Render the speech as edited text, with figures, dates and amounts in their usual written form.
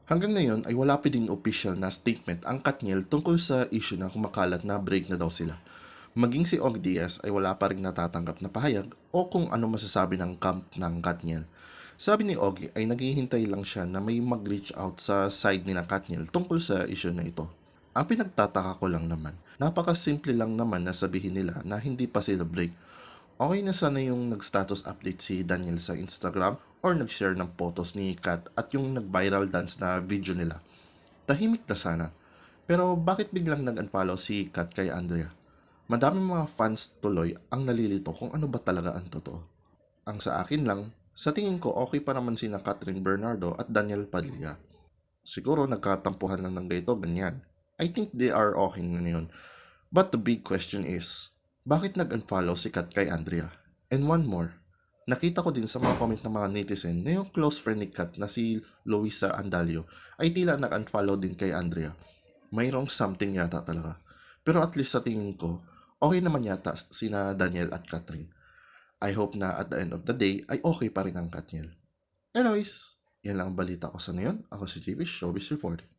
Hanggang ngayon ay wala pa ding official na statement ang Katniel tungkol sa issue na kumakalat na break na daw sila. Maging si Og Diaz ay wala pa rin natatanggap na pahayag o kung ano masasabi ng camp ng Katniel. Sabi ni Og ay naghihintay lang siya na may mag-reach out sa side ni na Katniel tungkol sa issue na ito. Ang pinagtataka ko lang naman, napakasimple lang naman na sabihin nila na hindi pa sila break. Okay na sana yung nag-status update si Daniel sa Instagram or nag-share ng photos ni Kat at yung nag-viral dance na video nila. Tahimik na sana. Pero bakit biglang nag-unfollow si Kat kay Andrea? Madaming mga fans tuloy ang nalilito kung ano ba talaga ang totoo. Ang sa akin lang, sa tingin ko okay pa naman sina Catherine Bernardo at Daniel Padilla. Siguro nagkatampuhan lang ng ganito, ganyan. I think they are okay na yun. But the big question is, bakit nag-unfollow si Kat kay Andrea? And one more, nakita ko din sa mga comment ng mga netizen na yung close friend ni Kat na si Luisa Andalio ay tila nag-unfollow din kay Andrea. Mayroong something yata talaga. Pero at least sa tingin ko, okay naman yata sina Daniel at Catherine. I hope na at the end of the day ay okay pa rin ang Katniel. Anyways, yan lang ang balita ko sa ngayon. Ako si JP Showbiz Reporting.